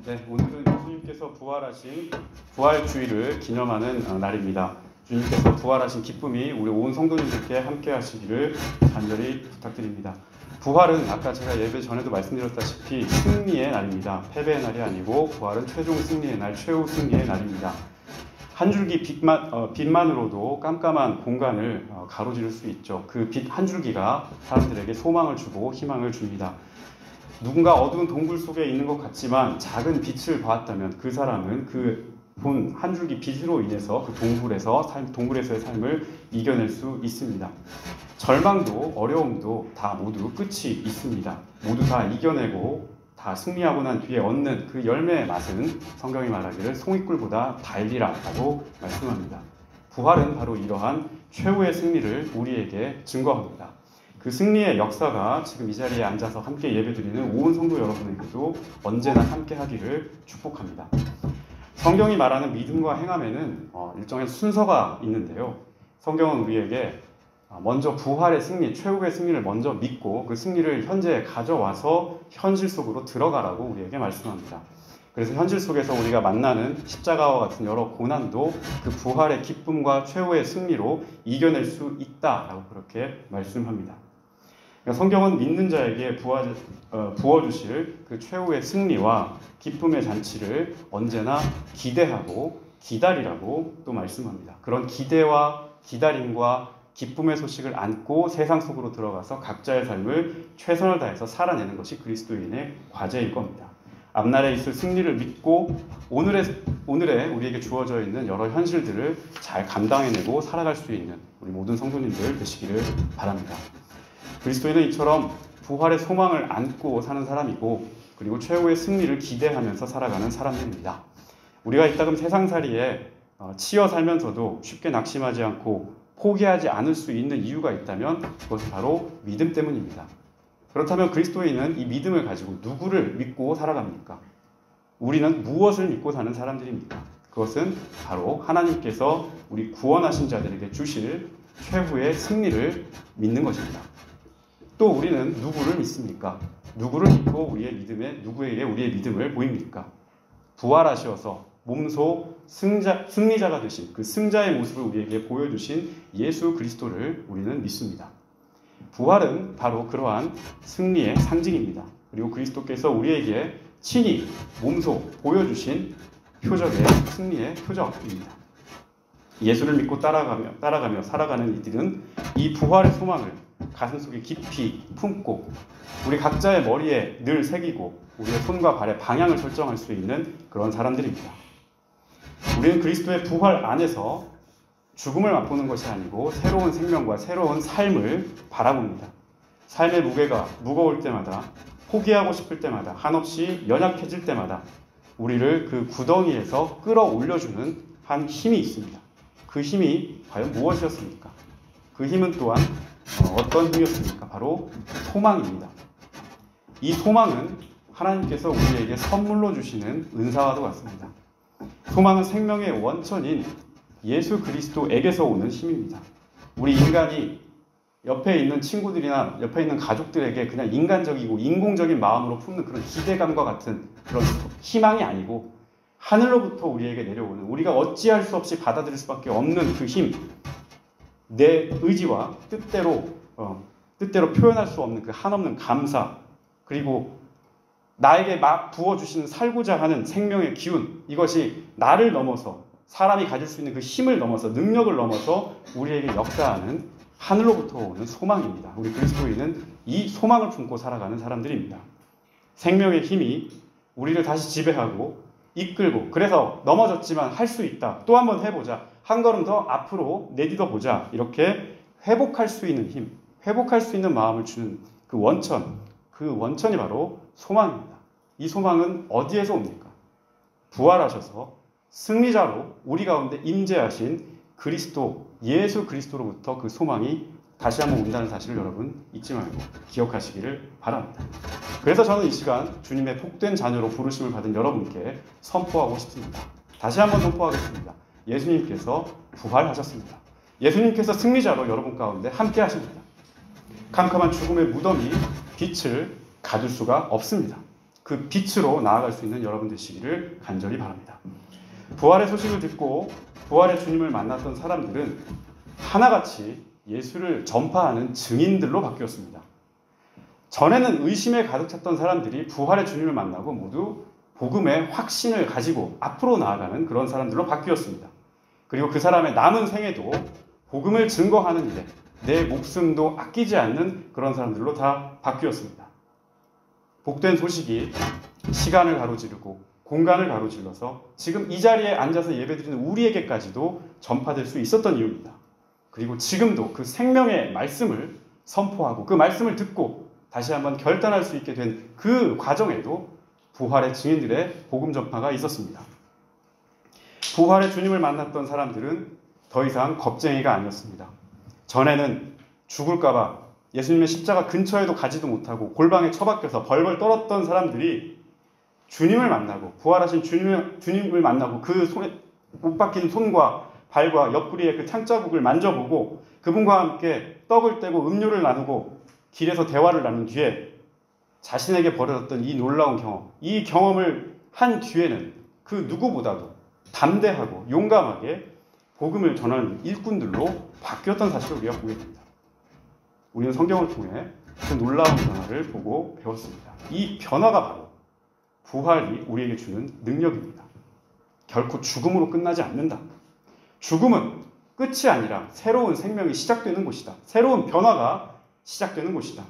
네, 오늘은 예수님께서 부활하신 부활주의를 기념하는 날입니다. 주님께서 부활하신 기쁨이 우리 온 성도님들께 함께 하시기를 간절히 부탁드립니다. 부활은 아까 제가 예배 전에도 말씀드렸다시피 승리의 날입니다. 패배의 날이 아니고 부활은 최종 승리의 날, 최후 승리의 날입니다. 한 줄기 빛만으로도 깜깜한 공간을 가로지를 수 있죠. 그 빛 한 줄기가 사람들에게 소망을 주고 희망을 줍니다. 누군가 어두운 동굴 속에 있는 것 같지만 작은 빛을 보았다면 그 사람은 그 본 한 줄기 빛으로 인해서 그 동굴에서의 삶을 이겨낼 수 있습니다. 절망도 어려움도 다 모두 끝이 있습니다. 모두 다 이겨내고 다 승리하고 난 뒤에 얻는 그 열매의 맛은 성경이 말하기를 송이꿀보다 달리라라고 말씀합니다. 부활은 바로 이러한 최후의 승리를 우리에게 증거합니다. 그 승리의 역사가 지금 이 자리에 앉아서 함께 예배드리는 온 성도 여러분에게도 언제나 함께 하기를 축복합니다. 성경이 말하는 믿음과 행함에는 일정한 순서가 있는데요. 성경은 우리에게 먼저 부활의 승리, 최후의 승리를 먼저 믿고 그 승리를 현재에 가져와서 현실 속으로 들어가라고 우리에게 말씀합니다. 그래서 현실 속에서 우리가 만나는 십자가와 같은 여러 고난도 그 부활의 기쁨과 최후의 승리로 이겨낼 수 있다라고 그렇게 말씀합니다. 성경은 믿는 자에게 부어주실 그 최후의 승리와 기쁨의 잔치를 언제나 기대하고 기다리라고 또 말씀합니다. 그런 기대와 기다림과 기쁨의 소식을 안고 세상 속으로 들어가서 각자의 삶을 최선을 다해서 살아내는 것이 그리스도인의 과제일 겁니다. 앞날에 있을 승리를 믿고 오늘에 우리에게 주어져 있는 여러 현실들을 잘 감당해내고 살아갈 수 있는 우리 모든 성도님들 되시기를 바랍니다. 그리스도인은 이처럼 부활의 소망을 안고 사는 사람이고 그리고 최후의 승리를 기대하면서 살아가는 사람들입니다. 우리가 이따금 세상살이에 치여 살면서도 쉽게 낙심하지 않고 포기하지 않을 수 있는 이유가 있다면 그것은 바로 믿음 때문입니다. 그렇다면 그리스도인은 이 믿음을 가지고 누구를 믿고 살아갑니까? 우리는 무엇을 믿고 사는 사람들입니까? 그것은 바로 하나님께서 우리 구원하신 자들에게 주실 최후의 승리를 믿는 것입니다. 또 우리는 누구를 믿습니까? 누구를 믿고 누구에게 우리의 믿음을 보입니까? 부활하셔서 몸소 승리자가 되신 그 승자의 모습을 우리에게 보여주신 예수 그리스도를 우리는 믿습니다. 부활은 바로 그러한 승리의 상징입니다. 그리고 그리스도께서 우리에게 친히 몸소 보여주신 승리의 표적입니다. 예수를 믿고 따라가며 살아가는 이들은 이 부활의 소망을 가슴속에 깊이 품고 우리 각자의 머리에 늘 새기고 우리의 손과 발의 방향을 설정할 수 있는 그런 사람들입니다. 우리는 그리스도의 부활 안에서 죽음을 맛보는 것이 아니고 새로운 생명과 새로운 삶을 바라봅니다. 삶의 무게가 무거울 때마다 포기하고 싶을 때마다 한없이 연약해질 때마다 우리를 그 구덩이에서 끌어올려주는 한 힘이 있습니다. 그 힘이 과연 무엇이었습니까? 그 힘은 또한 어떤 힘이었습니까? 바로 소망입니다. 이 소망은 하나님께서 우리에게 선물로 주시는 은사와도 같습니다. 소망은 생명의 원천인 예수 그리스도에게서 오는 힘입니다. 우리 인간이 옆에 있는 친구들이나 옆에 있는 가족들에게 그냥 인간적이고 인공적인 마음으로 품는 그런 기대감과 같은 그런 희망이 아니고 하늘로부터 우리에게 내려오는 우리가 어찌할 수 없이 받아들일 수밖에 없는 그 힘, 내 의지와 뜻대로 표현할 수 없는 그 한없는 감사, 그리고 나에게 막 부어주시는 살고자 하는 생명의 기운, 이것이 나를 넘어서 사람이 가질 수 있는 그 힘을 넘어서 능력을 넘어서 우리에게 역사하는 하늘로부터 오는 소망입니다. 우리 그리스도인은 이 소망을 품고 살아가는 사람들입니다. 생명의 힘이 우리를 다시 지배하고 이끌고 그래서 넘어졌지만 할 수 있다. 또 한번 해보자. 한 걸음 더 앞으로 내딛어보자. 이렇게 회복할 수 있는 힘, 회복할 수 있는 마음을 주는 그 원천이 바로 소망입니다. 이 소망은 어디에서 옵니까? 부활하셔서 승리자로 우리 가운데 임재하신 그리스도, 예수 그리스도로부터 그 소망이 다시 한번 온다는 사실을 여러분 잊지 말고 기억하시기를 바랍니다. 그래서 저는 이 시간 주님의 복된 자녀로 부르심을 받은 여러분께 선포하고 싶습니다. 다시 한번 선포하겠습니다. 예수님께서 부활하셨습니다. 예수님께서 승리자로 여러분 가운데 함께 하십니다. 캄캄한 죽음의 무덤이 빛을 가둘 수가 없습니다. 그 빛으로 나아갈 수 있는 여러분 되시기를 간절히 바랍니다. 부활의 소식을 듣고 부활의 주님을 만났던 사람들은 하나같이 예수를 전파하는 증인들로 바뀌었습니다. 전에는 의심에 가득 찼던 사람들이 부활의 주님을 만나고 모두 복음의 확신을 가지고 앞으로 나아가는 그런 사람들로 바뀌었습니다. 그리고 그 사람의 남은 생애도 복음을 증거하는 일에 내 목숨도 아끼지 않는 그런 사람들로 다 바뀌었습니다. 복된 소식이 시간을 가로지르고 공간을 가로질러서 지금 이 자리에 앉아서 예배드리는 우리에게까지도 전파될 수 있었던 이유입니다. 그리고 지금도 그 생명의 말씀을 선포하고 그 말씀을 듣고 다시 한번 결단할 수 있게 된 그 과정에도 부활의 증인들의 복음 전파가 있었습니다. 부활의 주님을 만났던 사람들은 더 이상 겁쟁이가 아니었습니다. 전에는 죽을까봐 예수님의 십자가 근처에도 가지도 못하고 골방에 처박혀서 벌벌 떨었던 사람들이 주님을 만나고 부활하신 주님을 만나고 그 손에 못 박힌 손과 발과 옆구리에 그 창자국을 만져보고 그분과 함께 떡을 떼고 음료를 나누고 길에서 대화를 나눈 뒤에 자신에게 벌어졌던 이 놀라운 경험, 이 경험을 한 뒤에는 그 누구보다도 담대하고 용감하게 복음을 전하는 일꾼들로 바뀌었던 사실을 우리가 보게 됩니다. 우리는 성경을 통해 그 놀라운 변화를 보고 배웠습니다. 이 변화가 바로 부활이 우리에게 주는 능력입니다. 결코 죽음으로 끝나지 않는다. 죽음은 끝이 아니라 새로운 생명이 시작되는 곳이다. 새로운 변화가 시작되는 곳이다.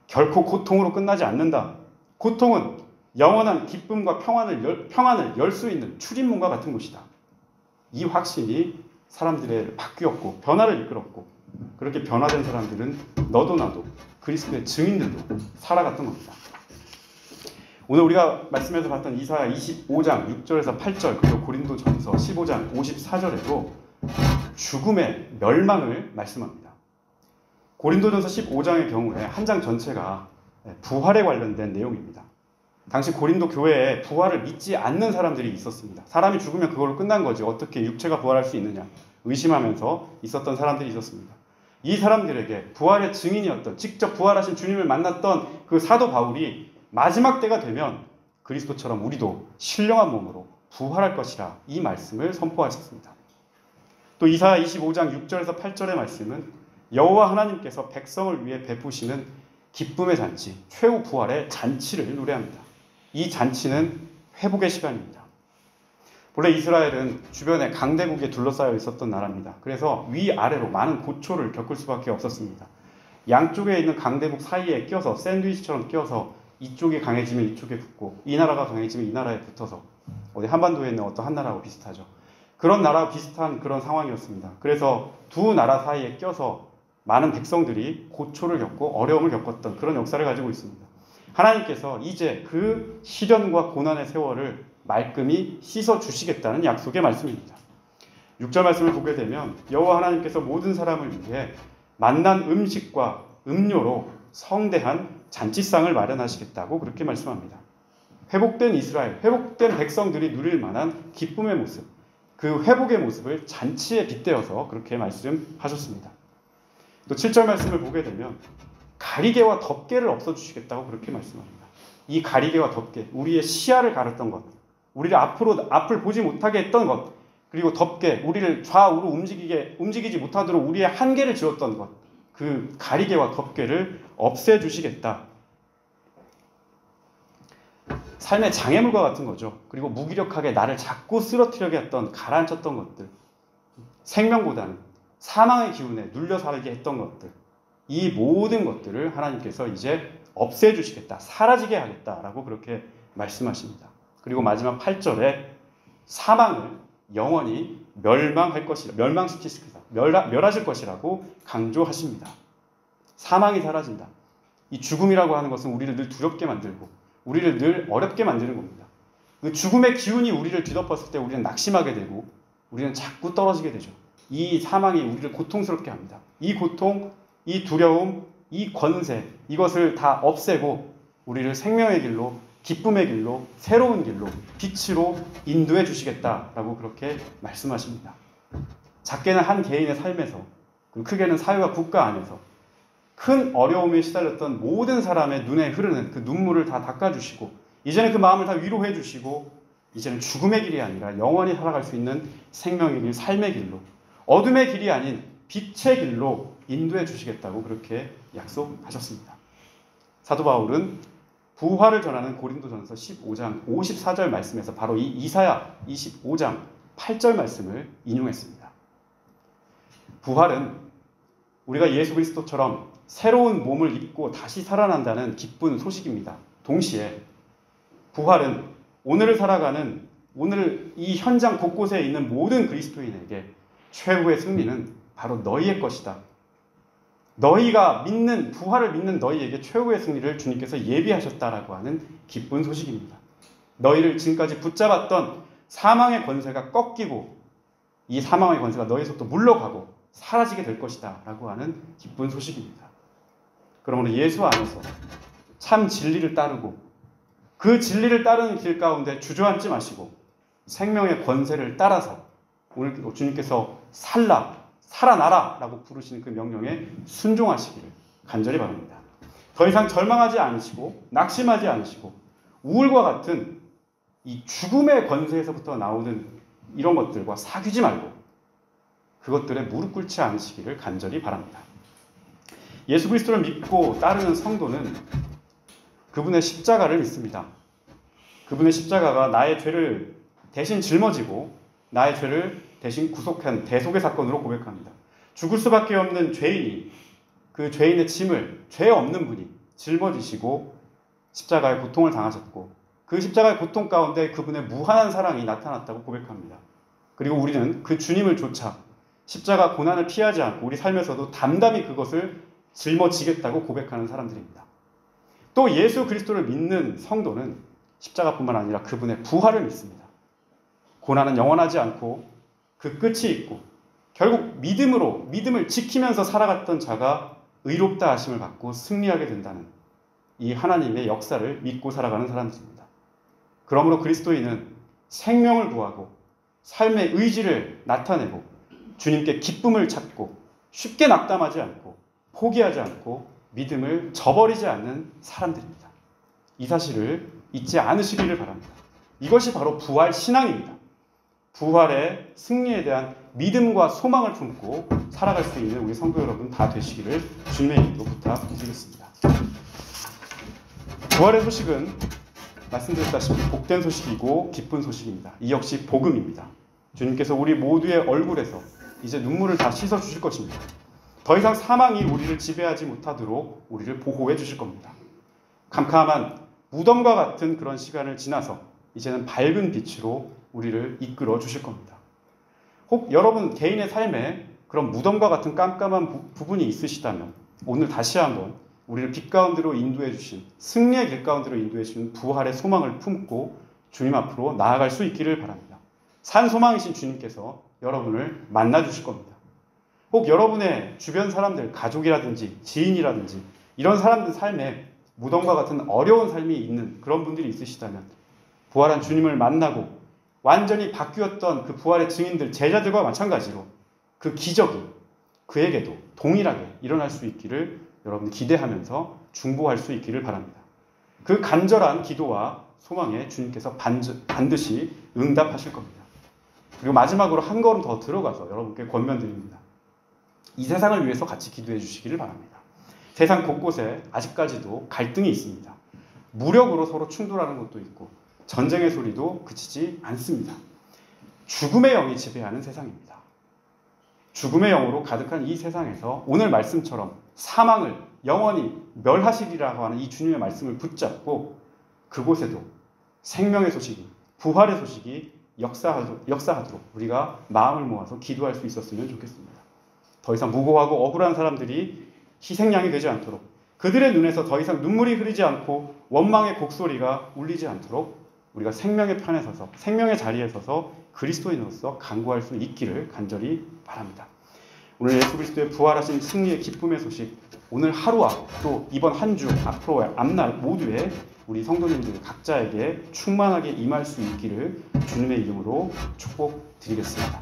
결코 고통으로 끝나지 않는다. 고통은 영원한 기쁨과 평안을 열 수 있는 출입문과 같은 곳이다. 이 확신이 사람들의 바뀌었고 변화를 이끌었고 그렇게 변화된 사람들은 너도 나도 그리스도의 증인들로 살아갔던 겁니다. 오늘 우리가 말씀에서 봤던 이사야 25장 6절에서 8절 그리고 고린도전서 15장 54절에도 죽음의 멸망을 말씀합니다. 고린도전서 15장의 경우에 한 장 전체가 부활에 관련된 내용입니다. 당시 고린도 교회에 부활을 믿지 않는 사람들이 있었습니다. 사람이 죽으면 그걸로 끝난 거지 어떻게 육체가 부활할 수 있느냐 의심하면서 있었던 사람들이 있었습니다. 이 사람들에게 부활의 증인이었던 직접 부활하신 주님을 만났던 그 사도 바울이 마지막 때가 되면 그리스도처럼 우리도 신령한 몸으로 부활할 것이라 이 말씀을 선포하셨습니다. 또 이사야 25장 6절에서 8절의 말씀은 여호와 하나님께서 백성을 위해 베푸시는 기쁨의 잔치, 최후 부활의 잔치를 노래합니다. 이 잔치는 회복의 시간입니다. 본래 이스라엘은 주변에 강대국에 둘러싸여 있었던 나라입니다. 그래서 위아래로 많은 고초를 겪을 수밖에 없었습니다. 양쪽에 있는 강대국 사이에 껴서 샌드위치처럼 껴서 이쪽이 강해지면 이쪽에 붙고 이 나라가 강해지면 이 나라에 붙어서 어디 한반도에 있는 어떤 한 나라하고 비슷하죠. 그런 나라와 비슷한 그런 상황이었습니다. 그래서 두 나라 사이에 껴서 많은 백성들이 고초를 겪고 어려움을 겪었던 그런 역사를 가지고 있습니다. 하나님께서 이제 그 시련과 고난의 세월을 말끔히 씻어주시겠다는 약속의 말씀입니다. 6절 말씀을 보게 되면 여호와 하나님께서 모든 사람을 위해 맛난 음식과 음료로 성대한 잔치상을 마련하시겠다고 그렇게 말씀합니다. 회복된 이스라엘, 회복된 백성들이 누릴 만한 기쁨의 모습, 그 회복의 모습을 잔치에 빗대어서 그렇게 말씀하셨습니다. 또 7절 말씀을 보게 되면 가리개와 덮개를 없애주시겠다고 그렇게 말씀합니다. 이 가리개와 덮개, 우리의 시야를 가렸던 것, 우리를 앞을 보지 못하게 했던 것, 그리고 덮개, 우리를 좌우로 움직이지 못하도록 우리의 한계를 지었던 것, 그 가리개와 덮개를 없애주시겠다. 삶의 장애물과 같은 거죠. 그리고 무기력하게 나를 자꾸 쓰러뜨리게 했던, 가라앉혔던 것들, 생명보다는 사망의 기운에 눌려 살게 했던 것들, 이 모든 것들을 하나님께서 이제 없애주시겠다, 사라지게 하겠다라고 그렇게 말씀하십니다. 그리고 마지막 8절에 사망을 영원히 멸하실 것이라고 강조하십니다. 사망이 사라진다. 이 죽음이라고 하는 것은 우리를 늘 두렵게 만들고 우리를 늘 어렵게 만드는 겁니다. 그 죽음의 기운이 우리를 뒤덮었을 때 우리는 낙심하게 되고 우리는 자꾸 떨어지게 되죠. 이 사망이 우리를 고통스럽게 합니다. 이 고통, 이 두려움, 이 권세, 이것을 다 없애고 우리를 생명의 길로, 기쁨의 길로, 새로운 길로, 빛으로 인도해 주시겠다라고 그렇게 말씀하십니다. 작게는 한 개인의 삶에서, 크게는 사회와 국가 안에서 큰 어려움에 시달렸던 모든 사람의 눈에 흐르는 그 눈물을 다 닦아주시고 이제는 그 마음을 다 위로해 주시고 이제는 죽음의 길이 아니라 영원히 살아갈 수 있는 생명의 길, 삶의 길로, 어둠의 길이 아닌 빛의 길로 인도해 주시겠다고 그렇게 약속하셨습니다. 사도 바울은 부활을 전하는 고린도전서 15장 54절 말씀에서 바로 이 이사야 25장 8절 말씀을 인용했습니다. 부활은 우리가 예수 그리스도처럼 새로운 몸을 입고 다시 살아난다는 기쁜 소식입니다. 동시에 부활은 오늘을 살아가는 오늘 이 현장 곳곳에 있는 모든 그리스도인에게 최후의 승리는 바로 너희의 것이다. 너희가 믿는 부활을 믿는 너희에게 최후의 승리를 주님께서 예비하셨다라고 하는 기쁜 소식입니다. 너희를 지금까지 붙잡았던 사망의 권세가 꺾이고 이 사망의 권세가 너희에서부터 물러가고 사라지게 될 것이다 라고 하는 기쁜 소식입니다. 그러므로 예수 안에서 참 진리를 따르고 그 진리를 따르는 길 가운데 주저앉지 마시고 생명의 권세를 따라서 오늘 주님께서 살아나라 라고 부르시는 그 명령에 순종하시기를 간절히 바랍니다. 더 이상 절망하지 않으시고 낙심하지 않으시고 우울과 같은 이 죽음의 권세에서부터 나오는 이런 것들과 사귀지 말고 그것들에 무릎 꿇지 않으시기를 간절히 바랍니다. 예수 그리스도를 믿고 따르는 성도는 그분의 십자가를 믿습니다. 그분의 십자가가 나의 죄를 대신 짊어지고 나의 죄를 대신 구속한 대속의 사건으로 고백합니다. 죽을 수밖에 없는 죄인이 그 죄인의 짐을 죄 없는 분이 짊어지시고 십자가의 고통을 당하셨고 그 십자가의 고통 가운데 그분의 무한한 사랑이 나타났다고 고백합니다. 그리고 우리는 그 주님을 쫓아 십자가 고난을 피하지 않고 우리 삶에서도 담담히 그것을 짊어지겠다고 고백하는 사람들입니다. 또 예수 그리스도를 믿는 성도는 십자가뿐만 아니라 그분의 부활을 믿습니다. 고난은 영원하지 않고 그 끝이 있고 결국 믿음을 지키면서 살아갔던 자가 의롭다 하심을 받고 승리하게 된다는 이 하나님의 역사를 믿고 살아가는 사람들입니다. 그러므로 그리스도인은 생명을 구하고 삶의 의지를 나타내고 주님께 기쁨을 찾고 쉽게 낙담하지 않고 포기하지 않고 믿음을 저버리지 않는 사람들입니다. 이 사실을 잊지 않으시기를 바랍니다. 이것이 바로 부활 신앙입니다. 부활의 승리에 대한 믿음과 소망을 품고 살아갈 수 있는 우리 성도 여러분 다 되시기를 주님의 이름으로 부탁드리겠습니다. 부활의 소식은 말씀드렸다시피 복된 소식이고 기쁜 소식입니다. 이 역시 복음입니다. 주님께서 우리 모두의 얼굴에서 이제 눈물을 다 씻어 주실 것입니다. 더 이상 사망이 우리를 지배하지 못하도록 우리를 보호해 주실 겁니다. 캄캄한 무덤과 같은 그런 시간을 지나서 이제는 밝은 빛으로 우리를 이끌어 주실 겁니다. 혹 여러분 개인의 삶에 그런 무덤과 같은 깜깜한 부분이 있으시다면 오늘 다시 한번 우리를 빛 가운데로 인도해 주신 승리의 길 가운데로 인도해 주신 부활의 소망을 품고 주님 앞으로 나아갈 수 있기를 바랍니다. 산 소망이신 주님께서 여러분을 만나 주실 겁니다. 혹 여러분의 주변 사람들, 가족이라든지 지인이라든지 이런 사람들 삶에 무덤과 같은 어려운 삶이 있는 그런 분들이 있으시다면 부활한 주님을 만나고 완전히 바뀌었던 그 부활의 증인들, 제자들과 마찬가지로 그 기적이 그에게도 동일하게 일어날 수 있기를 여러분 기대하면서 중보할 수 있기를 바랍니다. 그 간절한 기도와 소망에 주님께서 반드시 응답하실 겁니다. 그리고 마지막으로 한 걸음 더 들어가서 여러분께 권면드립니다. 이 세상을 위해서 같이 기도해 주시기를 바랍니다. 세상 곳곳에 아직까지도 갈등이 있습니다. 무력으로 서로 충돌하는 것도 있고 전쟁의 소리도 그치지 않습니다. 죽음의 영이 지배하는 세상입니다. 죽음의 영으로 가득한 이 세상에서 오늘 말씀처럼 사망을 영원히 멸하시리라고 하는 이 주님의 말씀을 붙잡고 그곳에도 생명의 소식이, 부활의 소식이 역사하도록 우리가 마음을 모아서 기도할 수 있었으면 좋겠습니다. 더 이상 무고하고 억울한 사람들이 희생양이 되지 않도록 그들의 눈에서 더 이상 눈물이 흐르지 않고 원망의 곡소리가 울리지 않도록 우리가 생명의 편에 서서 생명의 자리에 서서 그리스도인으로서 간구할 수 있기를 간절히 바랍니다. 오늘 예수 그리스도의 부활하신 승리의 기쁨의 소식 오늘 하루와 또 이번 한 주 앞으로의 앞날 모두에 우리 성도님들 각자에게 충만하게 임할 수 있기를 주님의 이름으로 축복드리겠습니다.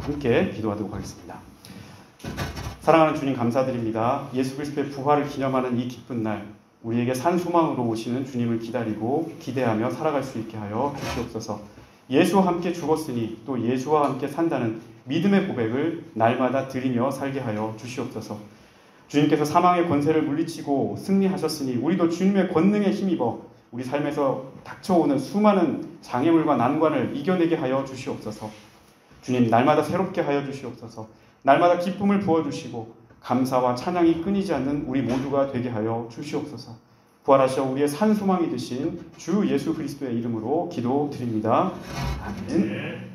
함께 기도하도록 하겠습니다. 사랑하는 주님 감사드립니다. 예수 그리스도의 부활을 기념하는 이 기쁜 날 우리에게 산 소망으로 오시는 주님을 기다리고 기대하며 살아갈 수 있게 하여 주시옵소서. 예수와 함께 죽었으니 또 예수와 함께 산다는 믿음의 고백을 날마다 드리며 살게 하여 주시옵소서. 주님께서 사망의 권세를 물리치고 승리하셨으니 우리도 주님의 권능에 힘입어 우리 삶에서 닥쳐오는 수많은 장애물과 난관을 이겨내게 하여 주시옵소서. 주님, 날마다 새롭게 하여 주시옵소서. 날마다 기쁨을 부어주시고 감사와 찬양이 끊이지 않는 우리 모두가 되게 하여 주시옵소서. 부활하셔 우리의 산 소망이 되신 주 예수 그리스도의 이름으로 기도드립니다. 아멘.